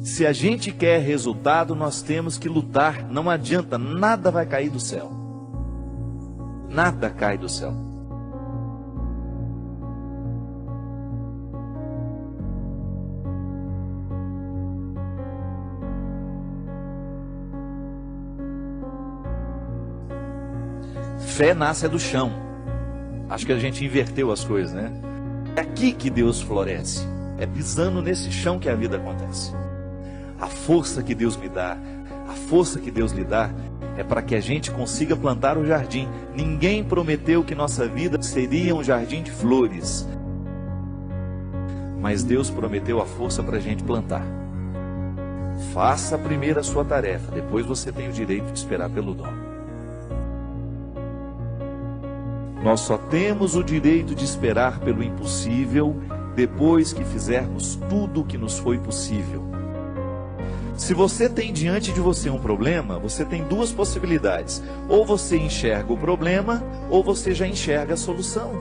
Se a gente quer resultado, nós temos que lutar. Não adianta, nada vai cair do céu. Nada cai do céu. Fé nasce do chão. Acho que a gente inverteu as coisas, né? É aqui que Deus floresce. É pisando nesse chão que a vida acontece. A força que Deus me dá, a força que Deus lhe dá, é para que a gente consiga plantar o jardim. Ninguém prometeu que nossa vida seria um jardim de flores. Mas Deus prometeu a força para a gente plantar. Faça primeiro a sua tarefa, depois você tem o direito de esperar pelo dom. Nós só temos o direito de esperar pelo impossível depois que fizermos tudo o que nos foi possível. Se você tem diante de você um problema, você tem duas possibilidades. Ou você enxerga o problema, ou você já enxerga a solução.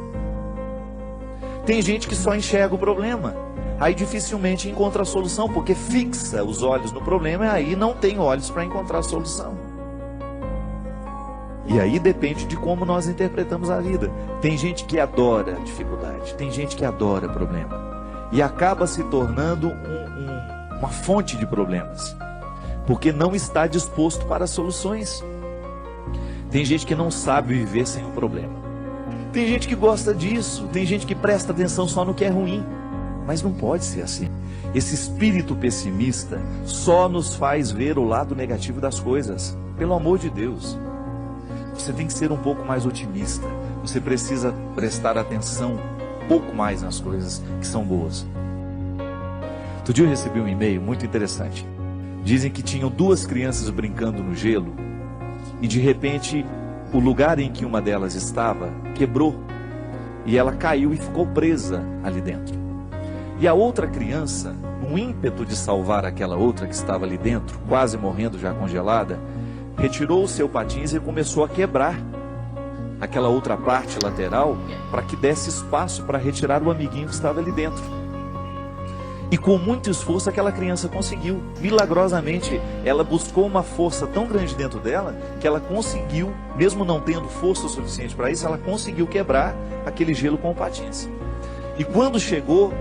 Tem gente que só enxerga o problema, aí dificilmente encontra a solução, porque fixa os olhos no problema e aí não tem olhos para encontrar a solução. E aí depende de como nós interpretamos a vida. Tem gente que adora a dificuldade, tem gente que adora problema. E acaba se tornando uma fonte de problemas. Porque não está disposto para soluções. Tem gente que não sabe viver sem o problema. Tem gente que gosta disso, tem gente que presta atenção só no que é ruim. Mas não pode ser assim. Esse espírito pessimista só nos faz ver o lado negativo das coisas. Pelo amor de Deus. Você tem que ser um pouco mais otimista. Você precisa prestar atenção um pouco mais nas coisas que são boas. Outro dia eu recebi um e-mail muito interessante. Dizem que tinham duas crianças brincando no gelo e de repente o lugar em que uma delas estava quebrou e ela caiu e ficou presa ali dentro. E a outra criança, num ímpeto de salvar aquela outra que estava ali dentro, quase morrendo já congelada, retirou o seu patins e começou a quebrar aquela outra parte lateral para que desse espaço para retirar o amiguinho que estava ali dentro. E com muito esforço aquela criança conseguiu. Milagrosamente, ela buscou uma força tão grande dentro dela que ela conseguiu, mesmo não tendo força suficiente para isso, ela conseguiu quebrar aquele gelo com o patins. E quando chegou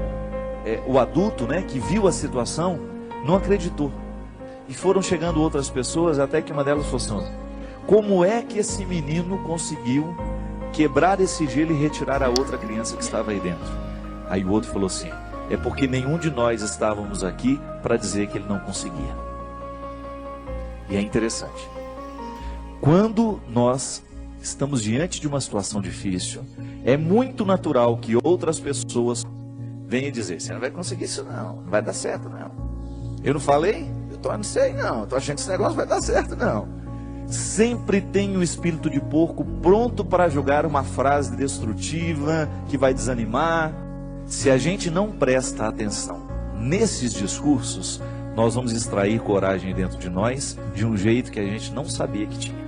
o adulto, né, que viu a situação, não acreditou. E foram chegando outras pessoas, até que uma delas falou assim: como é que esse menino conseguiu quebrar esse gelo e retirar a outra criança que estava aí dentro? Aí o outro falou assim: é porque nenhum de nós estávamos aqui para dizer que ele não conseguia. E é interessante. Quando nós estamos diante de uma situação difícil, é muito natural que outras pessoas venham dizer: você não vai conseguir isso não vai dar certo não. Eu não falei? Não sei não, estou achando que esse negócio vai dar certo não. Sempre tem um espírito de porco pronto para jogar uma frase destrutiva que vai desanimar. Se a gente não presta atenção nesses discursos, nós vamos extrair coragem dentro de nós de um jeito que a gente não sabia que tinha.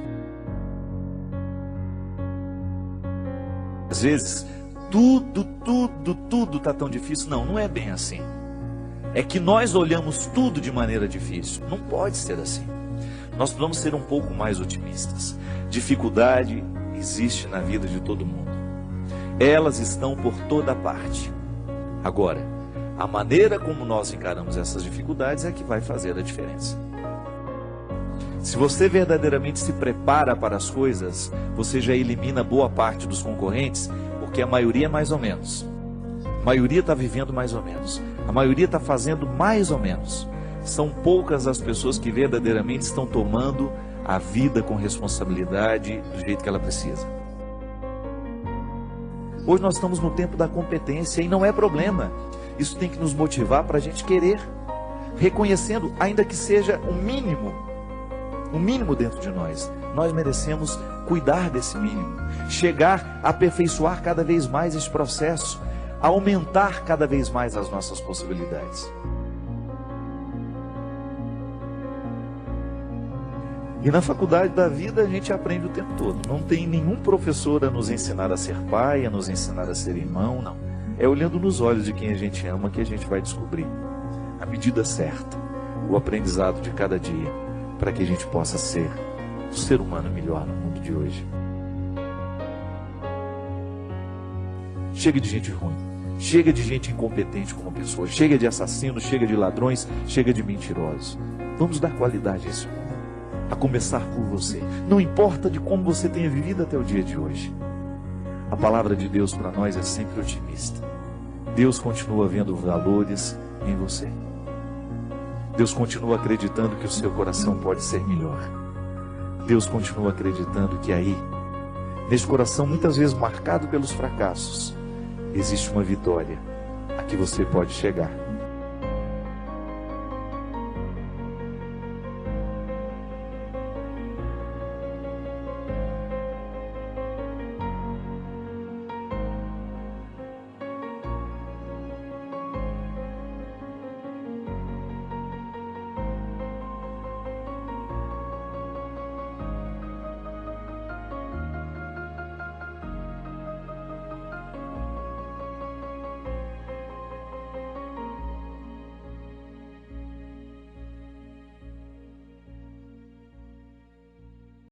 Às vezes, tudo está tão difícil. Não é bem assim. É que nós olhamos tudo de maneira difícil. Não pode ser assim. Nós precisamos ser um pouco mais otimistas. Dificuldade existe na vida de todo mundo. Elas estão por toda parte. Agora, a maneira como nós encaramos essas dificuldades é que vai fazer a diferença. Se você verdadeiramente se prepara para as coisas, você já elimina boa parte dos concorrentes, porque a maioria é mais ou menos. A maioria está vivendo mais ou menos. A maioria está fazendo mais ou menos. São poucas as pessoas que verdadeiramente estão tomando a vida com responsabilidade do jeito que ela precisa. Hoje nós estamos no tempo da competência e não é problema. Isso tem que nos motivar para a gente querer, reconhecendo, ainda que seja o mínimo dentro de nós. Nós merecemos cuidar desse mínimo, chegar a aperfeiçoar cada vez mais esse processo, aumentar cada vez mais as nossas possibilidades. E na faculdade da vida a gente aprende o tempo todo. Não tem nenhum professor a nos ensinar a ser pai, a nos ensinar a ser irmão, não. É olhando nos olhos de quem a gente ama que a gente vai descobrir a medida certa, o aprendizado de cada dia, para que a gente possa ser um ser humano melhor no mundo de hoje. Chega de gente ruim, chega de gente incompetente como pessoa, chega de assassinos, chega de ladrões, chega de mentirosos. Vamos dar qualidade a esse mundo, a começar por você. Não importa de como você tenha vivido até o dia de hoje. A palavra de Deus para nós é sempre otimista. Deus continua vendo valores em você. Deus continua acreditando que o seu coração pode ser melhor. Deus continua acreditando que aí, nesse coração muitas vezes marcado pelos fracassos, existe uma vitória a que você pode chegar.